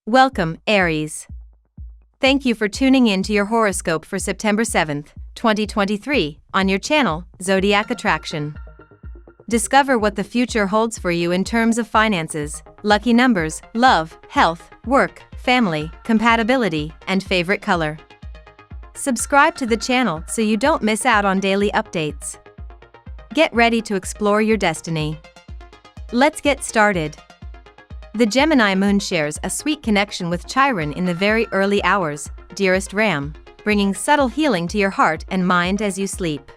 Welcome, Aries. Thank you for tuning in to your horoscope for September 7th, 2023, on your channel, Zodiac Attraction. Discover what the future holds for you in terms of finances, lucky numbers, love, health, work, family, compatibility, and favorite color. Subscribe to the channel so you don't miss out on daily updates. Get ready to explore your destiny. Let's get started. The Gemini moon shares a sweet connection with Chiron in the very early hours, dearest Ram, bringing subtle healing to your heart and mind as you sleep.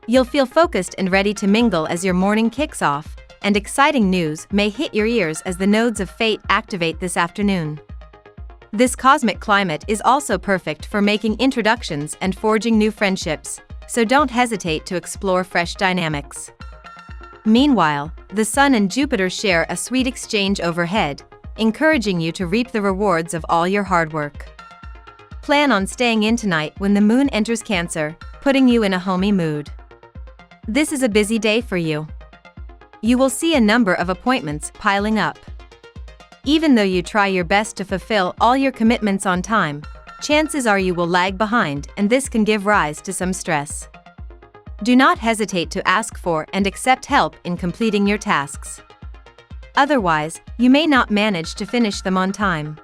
You'll feel focused and ready to mingle as your morning kicks off, and exciting news may hit your ears as the nodes of fate activate this afternoon. This cosmic climate is also perfect for making introductions and forging new friendships, so don't hesitate to explore fresh dynamics. Meanwhile, the Sun and Jupiter share a sweet exchange overhead, encouraging you to reap the rewards of all your hard work. Plan on staying in tonight when the moon enters Cancer, putting you in a homey mood. This is a busy day for you. You will see a number of appointments piling up. Even though you try your best to fulfill all your commitments on time, chances are you will lag behind, and this can give rise to some stress. Do not hesitate to ask for and accept help in completing your tasks. Otherwise, you may not manage to finish them on time.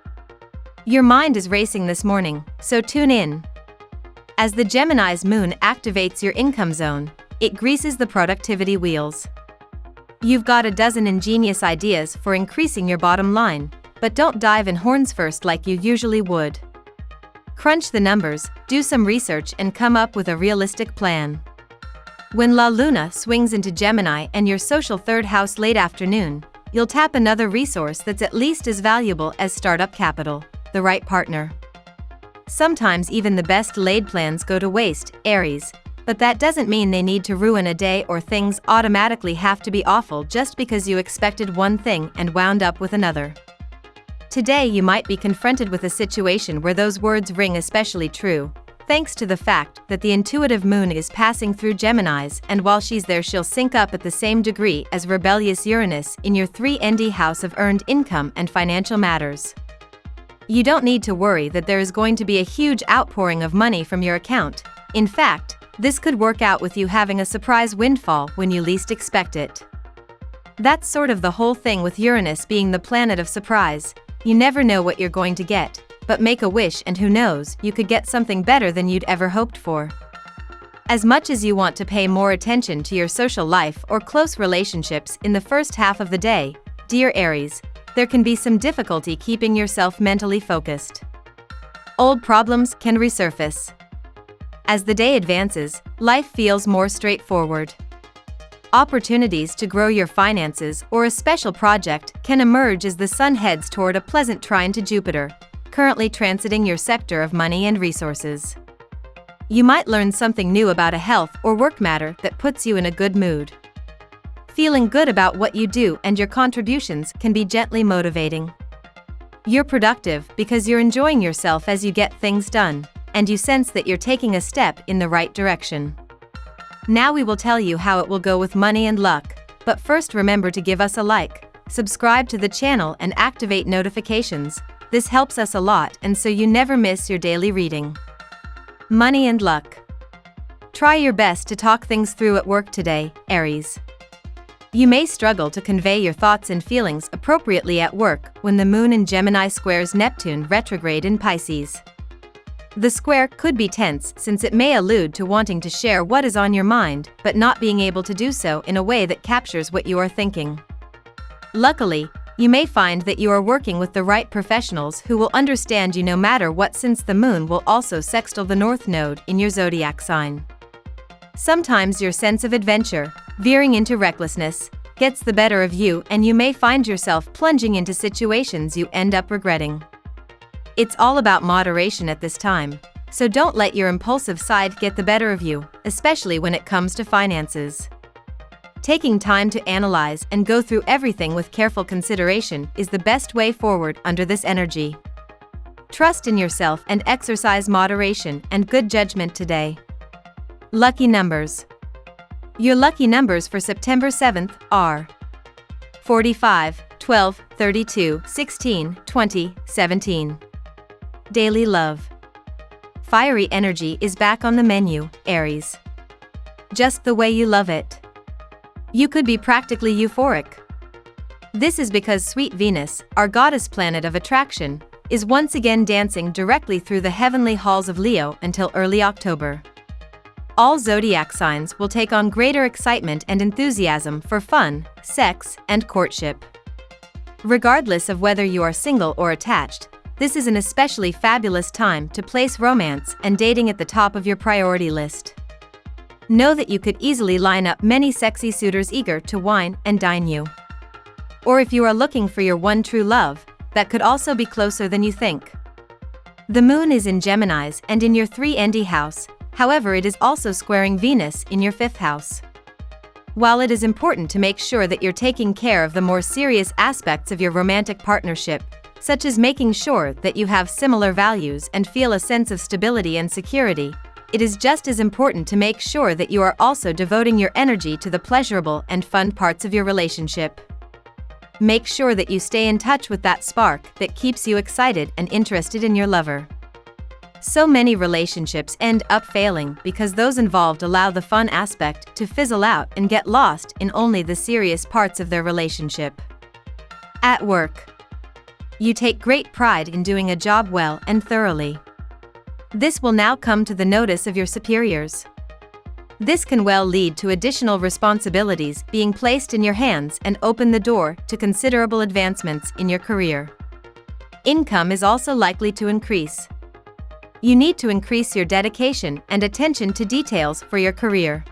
Your mind is racing this morning, so tune in. As the Gemini's moon activates your income zone, it greases the productivity wheels. You've got a dozen ingenious ideas for increasing your bottom line, but don't dive in horns first like you usually would. Crunch the numbers, do some research, and come up with a realistic plan. When La Luna swings into Gemini and your social third house late afternoon, you'll tap another resource that's at least as valuable as startup capital: the right partner. Sometimes even the best laid plans go to waste, Aries, but that doesn't mean they need to ruin a day or things automatically have to be awful just because you expected one thing and wound up with another. Today you might be confronted with a situation where those words ring especially true, thanks to the fact that the intuitive moon is passing through Geminis, and while she's there she'll sync up at the same degree as rebellious Uranus in your 3nd house of earned income and financial matters. You don't need to worry that there is going to be a huge outpouring of money from your account. In fact, this could work out with you having a surprise windfall when you least expect it. That's sort of the whole thing with Uranus being the planet of surprise. You never know what you're going to get, but make a wish and who knows, you could get something better than you'd ever hoped for. As much as you want to pay more attention to your social life or close relationships in the first half of the day, dear Aries, there can be some difficulty keeping yourself mentally focused. Old problems can resurface. As the day advances, life feels more straightforward. Opportunities to grow your finances or a special project can emerge as the Sun heads toward a pleasant trine to Jupiter, currently transiting your sector of money and resources. You might learn something new about a health or work matter that puts you in a good mood. Feeling good about what you do and your contributions can be gently motivating. You're productive because you're enjoying yourself as you get things done, and you sense that you're taking a step in the right direction. Now we will tell you how it will go with money and luck, but first remember to give us a like, subscribe to the channel and activate notifications. This helps us a lot, and so you never miss your daily reading. Money and luck. Try your best to talk things through at work today, Aries. You may struggle to convey your thoughts and feelings appropriately at work when the moon in Gemini squares Neptune retrograde in Pisces. The square could be tense since it may allude to wanting to share what is on your mind, but not being able to do so in a way that captures what you are thinking. Luckily, you may find that you are working with the right professionals who will understand you no matter what, since the moon will also sextile the North Node in your zodiac sign. Sometimes your sense of adventure, veering into recklessness, gets the better of you, and you may find yourself plunging into situations you end up regretting. It's all about moderation at this time, so don't let your impulsive side get the better of you, especially when it comes to finances. Taking time to analyze and go through everything with careful consideration is the best way forward under this energy. Trust in yourself and exercise moderation and good judgment today. Lucky numbers. Your lucky numbers for September 7th are 45, 12, 32, 16, 20, 17. Daily love. Fiery energy is back on the menu, Aries. Just the way you love it. You could be practically euphoric. This is because sweet Venus, our goddess planet of attraction, is once again dancing directly through the heavenly halls of Leo until early October. All zodiac signs will take on greater excitement and enthusiasm for fun, sex, and courtship. Regardless of whether you are single or attached, this is an especially fabulous time to place romance and dating at the top of your priority list. Know that you could easily line up many sexy suitors eager to wine and dine you. Or if you are looking for your one true love, that could also be closer than you think. The moon is in Geminis and in your 3nd house, however it is also squaring Venus in your 5th house. While it is important to make sure that you're taking care of the more serious aspects of your romantic partnership, such as making sure that you have similar values and feel a sense of stability and security, it is just as important to make sure that you are also devoting your energy to the pleasurable and fun parts of your relationship. Make sure that you stay in touch with that spark that keeps you excited and interested in your lover. So many relationships end up failing because those involved allow the fun aspect to fizzle out and get lost in only the serious parts of their relationship. At work. You take great pride in doing a job well and thoroughly. This will now come to the notice of your superiors. This can well lead to additional responsibilities being placed in your hands and open the door to considerable advancements in your career. Income is also likely to increase. You need to increase your dedication and attention to details for your career.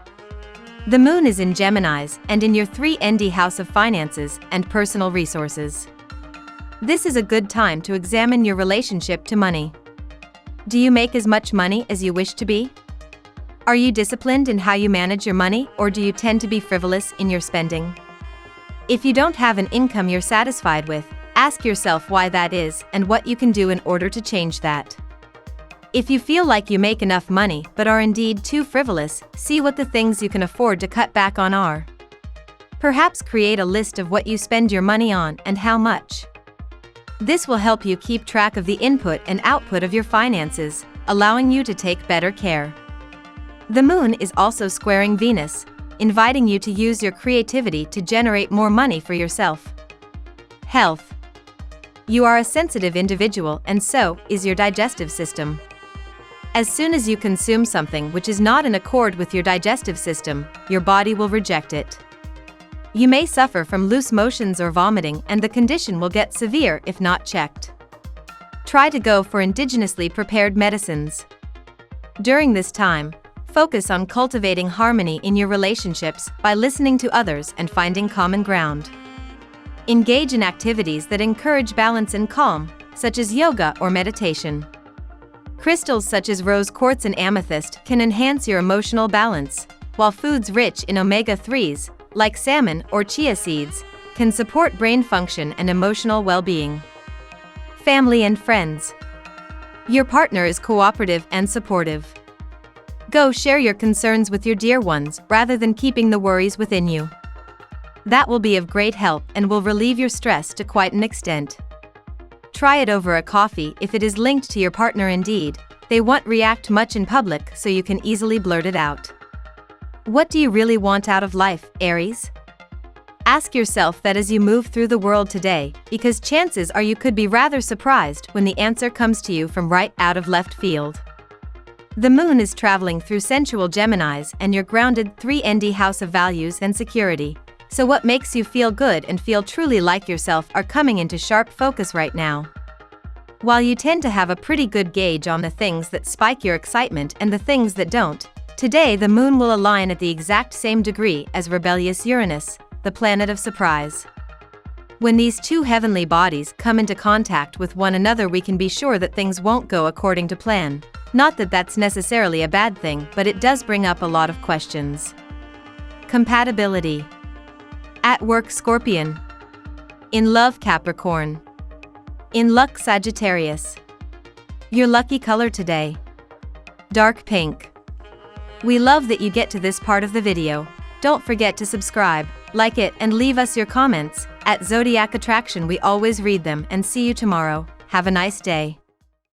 The moon is in Geminis and in your 3nd house of finances and personal resources. This is a good time to examine your relationship to money. Do you make as much money as you wish to be? Are you disciplined in how you manage your money, or do you tend to be frivolous in your spending? If you don't have an income you're satisfied with, ask yourself why that is and what you can do in order to change that. If you feel like you make enough money but are indeed too frivolous, see what the things you can afford to cut back on are. Perhaps create a list of what you spend your money on and how much. This will help you keep track of the input and output of your finances, allowing you to take better care. The moon is also squaring Venus, inviting you to use your creativity to generate more money for yourself. Health. You are a sensitive individual and so is your digestive system. As soon as you consume something which is not in accord with your digestive system, your body will reject it. You may suffer from loose motions or vomiting, and the condition will get severe if not checked. Try to go for indigenously prepared medicines. During this time, focus on cultivating harmony in your relationships by listening to others and finding common ground. Engage in activities that encourage balance and calm, such as yoga or meditation. Crystals such as rose quartz and amethyst can enhance your emotional balance, while foods rich in omega-3s, like salmon or chia seeds, can support brain function and emotional well-being. Family and friends. Your partner is cooperative and supportive. Go share your concerns with your dear ones rather than keeping the worries within you. That will be of great help and will relieve your stress to quite an extent. Try it over a coffee if it is linked to your partner indeed. They won't react much in public, so you can easily blurt it out. What do you really want out of life, Aries? Ask yourself that as you move through the world today, because chances are you could be rather surprised when the answer comes to you from right out of left field. The moon is traveling through sensual Geminis and your grounded 3nd house of values and security. So what makes you feel good and feel truly like yourself are coming into sharp focus right now. While you tend to have a pretty good gauge on the things that spike your excitement and the things that don't, today the moon will align at the exact same degree as rebellious Uranus, the planet of surprise. When these two heavenly bodies come into contact with one another, we can be sure that things won't go according to plan. Not that that's necessarily a bad thing, but it does bring up a lot of questions. Compatibility. At work, Scorpion. In love, Capricorn. In luck, Sagittarius. Your lucky color today: dark pink. We love that you get to this part of the video. Don't forget to subscribe, like it, and leave us your comments, At Zodiac Attraction, we always read them, and see you tomorrow. Have a nice day.